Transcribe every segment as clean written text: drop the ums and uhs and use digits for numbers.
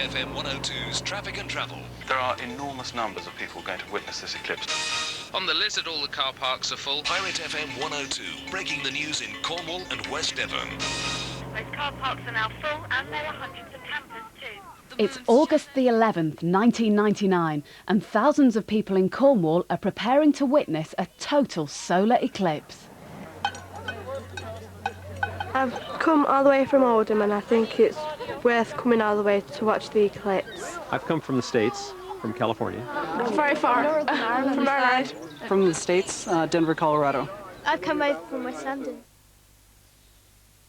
FM 102's Traffic and Travel. There are enormous numbers of people going to witness this eclipse. On the Lizard, all the car parks are full. Pirate FM 102, breaking the news in Cornwall and West Devon. Most car parks are now full, and there are hundreds of campers too. It's August the 11th, 1999, and thousands of people in Cornwall are preparing to witness a total solar eclipse. I've come all the way from Oldham, and I think it's worth coming all the way to watch the eclipse. I've come from the States, from California. Very far. From Ireland. From the States, Denver, Colorado. I've come over from West London.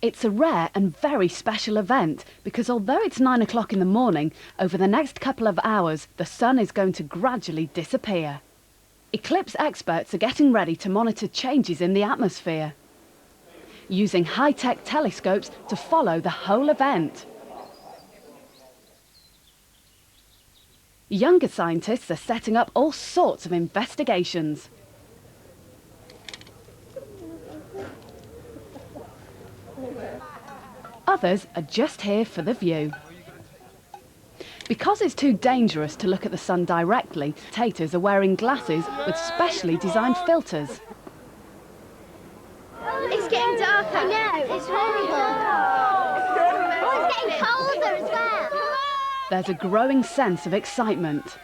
It's a rare and very special event because although it's 9 o'clock in the morning, over the next couple of hours the sun is going to gradually disappear. Eclipse experts are getting ready to monitor changes in the atmosphere, using high-tech telescopes to follow the whole event. Younger scientists are setting up all sorts of investigations. Others are just here for the view. Because it's too dangerous to look at the sun directly, spectators are wearing glasses with specially designed filters. It's getting darker. I know, it's horrible. Oh, it's getting colder as well. There's a growing sense of excitement.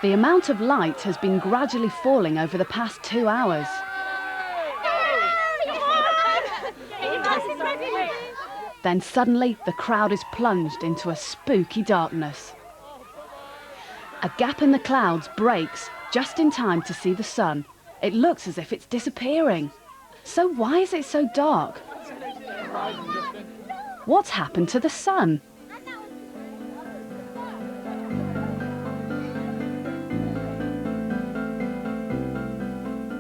The amount of light has been gradually falling over the past 2 hours. Then suddenly the crowd is plunged into a spooky darkness. A gap in the clouds breaks just in time to see the sun. It looks as if it's disappearing. So why is it so dark? What's happened to the sun?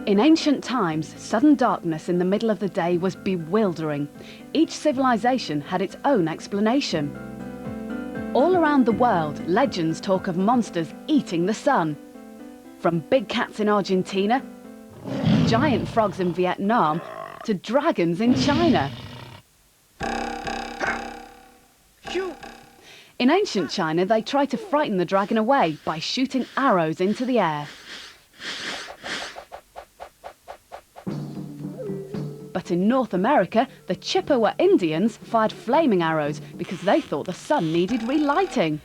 In ancient times, sudden darkness in the middle of the day was bewildering. Each civilization had its own explanation. All around the world, legends talk of monsters eating the sun. From big cats in Argentina, giant frogs in Vietnam, to dragons in China. In ancient China, they tried to frighten the dragon away by shooting arrows into the air. But in North America, the Chippewa Indians fired flaming arrows because they thought the sun needed relighting.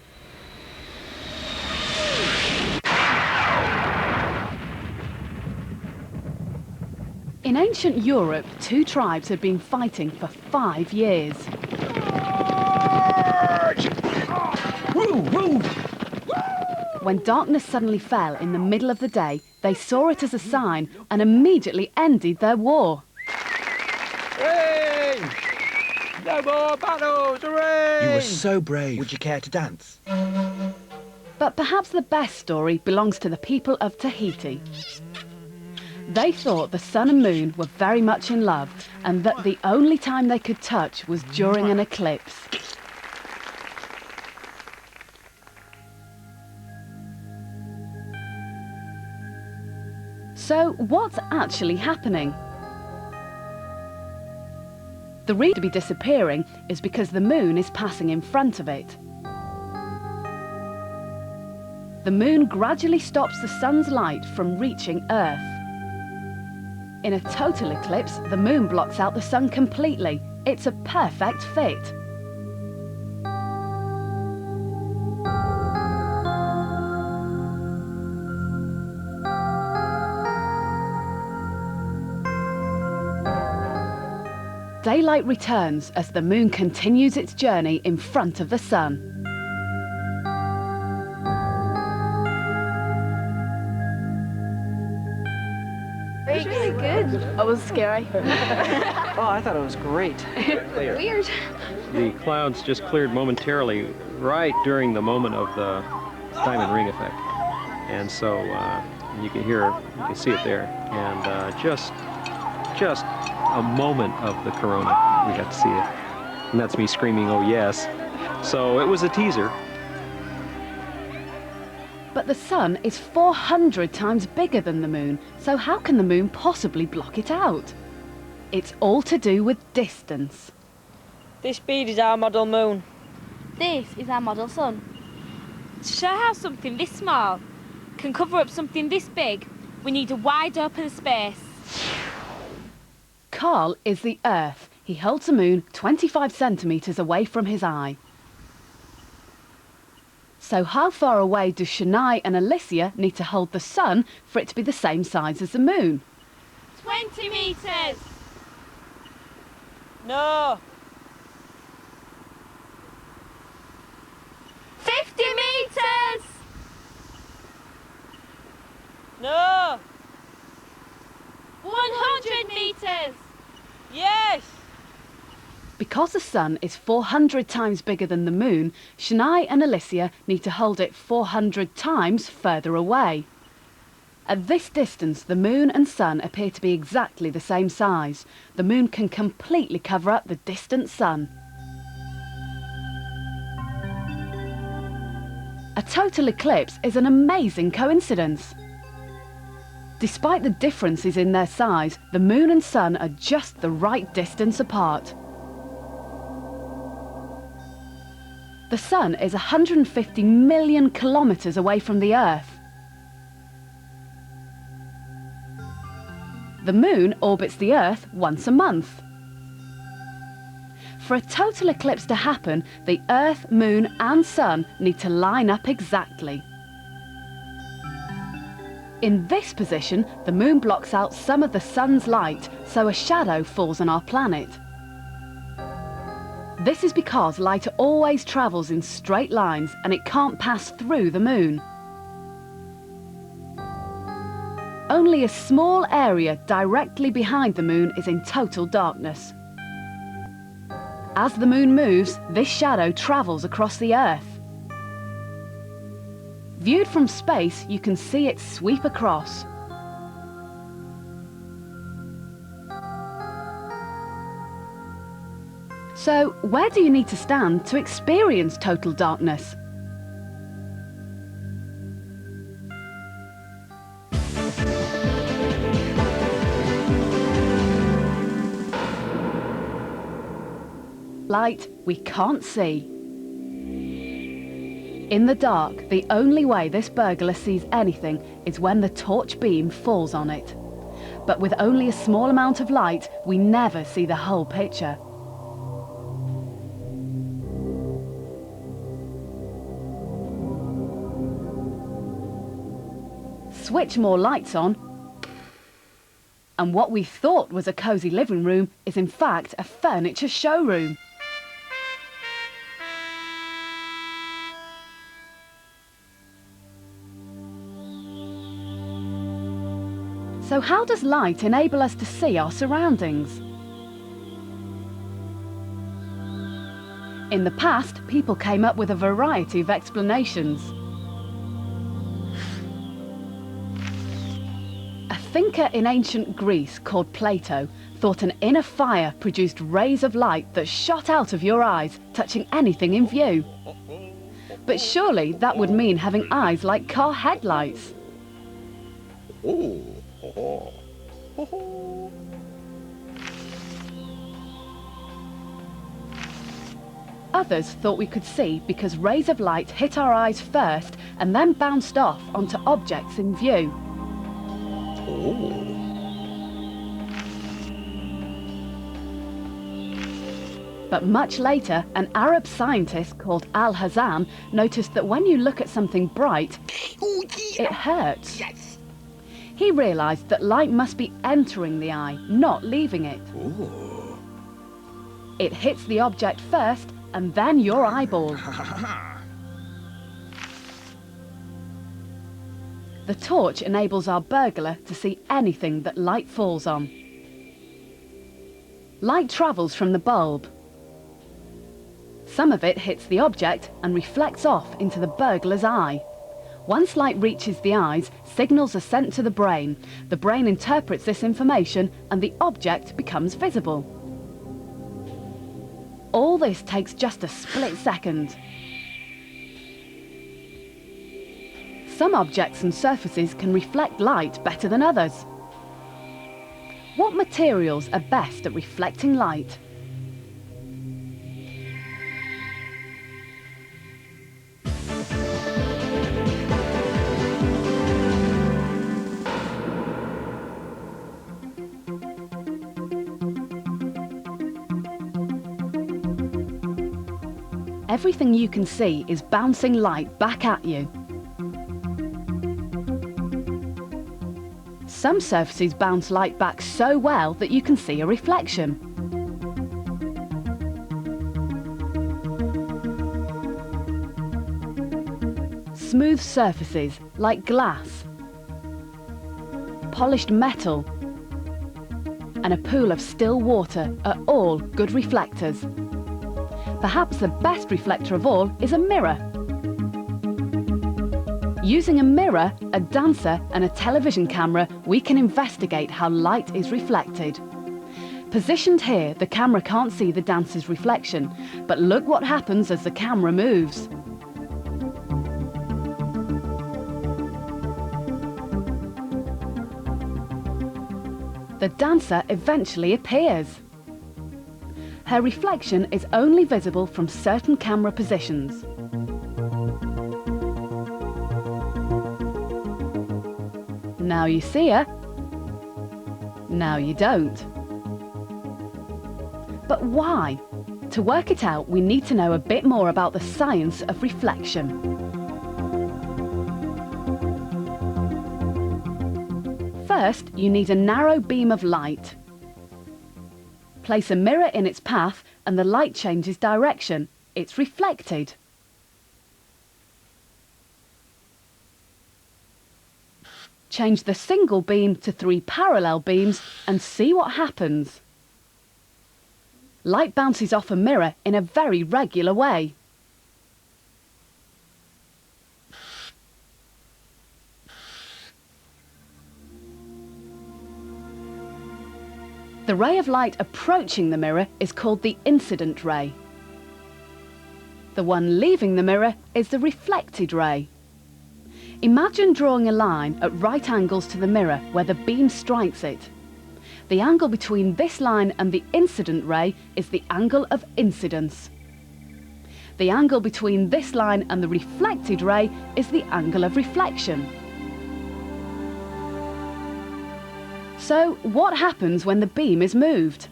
In ancient Europe, two tribes had been fighting for 5 years. When darkness suddenly fell in the middle of the day, they saw it as a sign and immediately ended their war. Hooray! No more battles! Hooray! You were so brave. Would you care to dance? But perhaps the best story belongs to the people of Tahiti. They thought the sun and moon were very much in love and that the only time they could touch was during an eclipse. So what's actually happening? The reason to be disappearing is because the moon is passing in front of it. The moon gradually stops the sun's light from reaching Earth. In a total eclipse, the moon blocks out the sun completely. It's a perfect fit. Daylight returns as the moon continues its journey in front of the sun. It was really good. It was scary. Oh, I thought it was great. Weird. The clouds just cleared momentarily right during the moment of the diamond ring effect. And so you can see it there. And just a moment of the corona. We got to see it. And that's me screaming, oh yes. So it was a teaser. But the sun is 400 times bigger than the moon, so how can the moon possibly block it out? It's all to do with distance. This bead is our model moon. This is our model sun. To show how something this small can cover up something this big, we need a wide open space. Carl is the Earth. He holds the moon 25 centimetres away from his eye. So how far away do Shania and Alicia need to hold the sun for it to be the same size as the moon? 20 metres! No! 50 metres! No! 100 metres! Yes! Because the sun is 400 times bigger than the moon, Shania and Alicia need to hold it 400 times further away. At this distance, the moon and sun appear to be exactly the same size. The moon can completely cover up the distant sun. A total eclipse is an amazing coincidence. Despite the differences in their size, the moon and sun are just the right distance apart. The sun is 150 million kilometres away from the Earth. The moon orbits the Earth once a month. For a total eclipse to happen, the Earth, moon and sun need to line up exactly. In this position, the moon blocks out some of the sun's light, so a shadow falls on our planet. This is because light always travels in straight lines and it can't pass through the moon. Only a small area directly behind the moon is in total darkness. As the moon moves, this shadow travels across the Earth. Viewed from space, you can see it sweep across. So, where do you need to stand to experience total darkness? Light we can't see. In the dark, the only way this burglar sees anything is when the torch beam falls on it. But with only a small amount of light, we never see the whole picture. Switch more lights on, and what we thought was a cosy living room is in fact a furniture showroom. So how does light enable us to see our surroundings? In the past, people came up with a variety of explanations. A thinker in ancient Greece called Plato thought an inner fire produced rays of light that shot out of your eyes, touching anything in view. But surely that would mean having eyes like car headlights. Others thought we could see because rays of light hit our eyes first and then bounced off onto objects in view. But much later, an Arab scientist called Al-Hazan noticed that when you look at something bright, it hurts. He realised that light must be entering the eye, not leaving it. It hits the object first and then your eyeball. The torch enables our burglar to see anything that light falls on. Light travels from the bulb. Some of it hits the object and reflects off into the burglar's eye. Once light reaches the eyes, signals are sent to the brain. The brain interprets this information and the object becomes visible. All this takes just a split second. Some objects and surfaces can reflect light better than others. What materials are best at reflecting light? everything you can see is bouncing light back at you. Some surfaces bounce light back so well that you can see a reflection. Smooth surfaces like glass, polished metal, and a pool of still water are all good reflectors. Perhaps the best reflector of all is a mirror. Using a mirror, a dancer and a television camera, we can investigate how light is reflected. Positioned here, the camera can't see the dancer's reflection, but look what happens as the camera moves. The dancer eventually appears. Her reflection is only visible from certain camera positions. Now you see her, now you don't. But why? To work it out, we need to know a bit more about the science of reflection. First, you need a narrow beam of light. Place a mirror in its path and the light changes direction. It's reflected. Change the single beam to 3 parallel beams and see what happens. Light bounces off a mirror in a very regular way. The ray of light approaching the mirror is called the incident ray. The one leaving the mirror is the reflected ray. Imagine drawing a line at right angles to the mirror where the beam strikes it. The angle between this line and the incident ray is the angle of incidence. The angle between this line and the reflected ray is the angle of reflection. So, what happens when the beam is moved?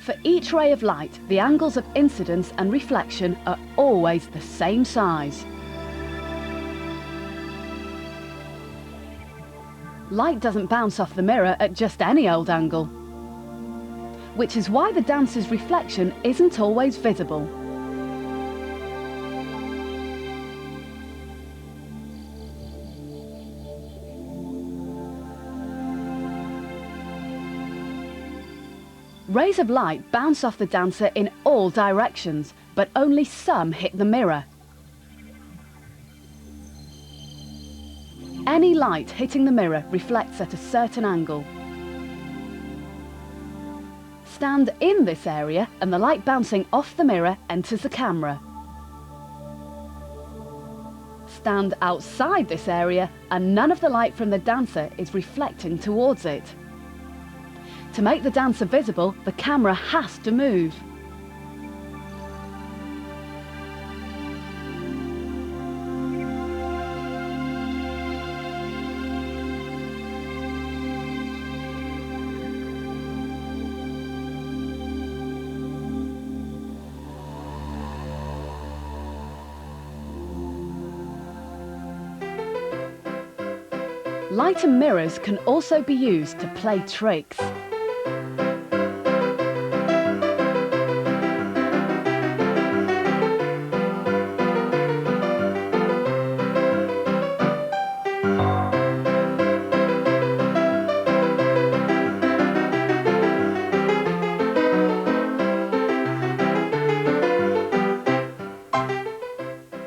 For each ray of light, the angles of incidence and reflection are always the same size. Light doesn't bounce off the mirror at just any old angle, which is why the dancer's reflection isn't always visible. Rays of light bounce off the dancer in all directions, but only some hit the mirror. Any light hitting the mirror reflects at a certain angle. Stand in this area and the light bouncing off the mirror enters the camera. Stand outside this area and none of the light from the dancer is reflecting towards it. To make the dancer visible, the camera has to move. Light and mirrors can also be used to play tricks.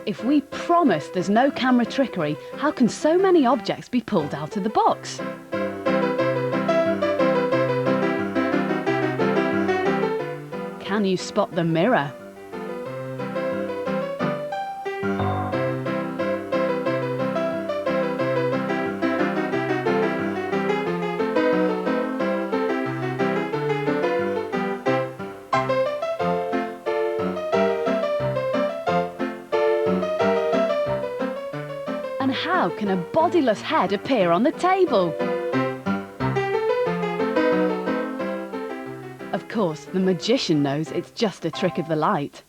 If we promise there's no camera trickery, how can so many objects be pulled out of the box? Can you spot the mirror? An And how can a bodiless head appear on the table? Of course, the magician knows it's just a trick of the light.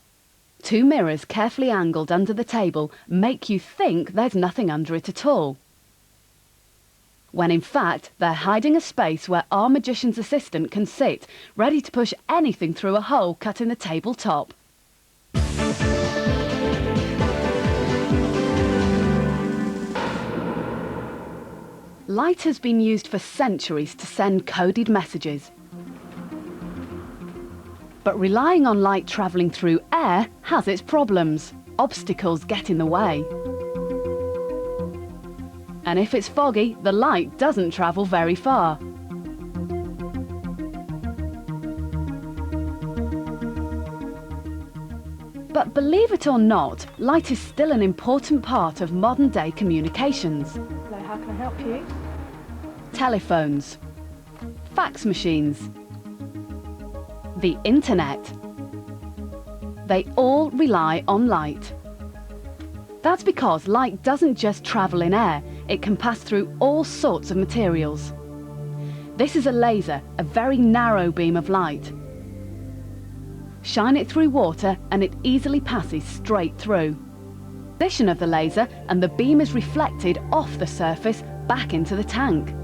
2 mirrors carefully angled under the table make you think there's nothing under it at all, when in fact they're hiding a space where our magician's assistant can sit, ready to push anything through a hole cut in the tabletop. Light has been used for centuries to send coded messages. But relying on light travelling through air has its problems. Obstacles get in the way. And if it's foggy, the light doesn't travel very far. But believe it or not, light is still an important part of modern-day communications. Hello, how can I help you? Telephones, fax machines, the internet. They all rely on light. That's because light doesn't just travel in air, it can pass through all sorts of materials. This is a laser, a very narrow beam of light. Shine it through water and it easily passes straight through. Position of the laser and the beam is reflected off the surface back into the tank.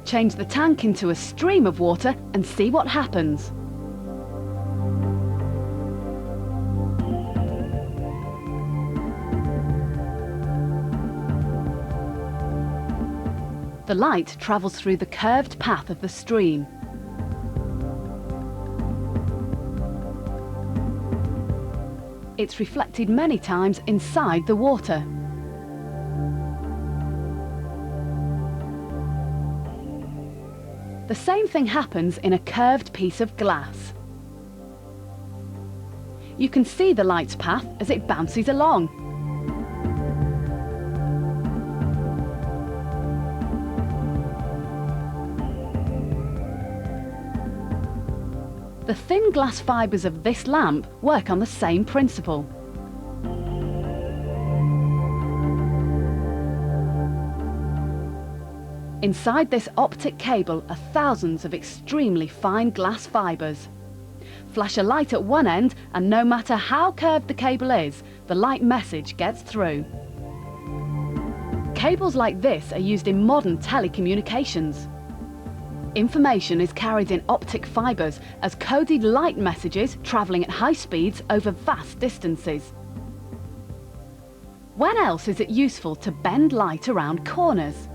Change the tank into a stream of water and see what happens. The light travels through the curved path of the stream. It's reflected many times inside the water. The same thing happens in a curved piece of glass. You can see the light's path as it bounces along. The thin glass fibres of this lamp work on the same principle. Inside this optic cable are thousands of extremely fine glass fibres. Flash a light at one end and no matter how curved the cable is, the light message gets through. Cables like this are used in modern telecommunications. Information is carried in optic fibres as coded light messages travelling at high speeds over vast distances. When else is it useful to bend light around corners?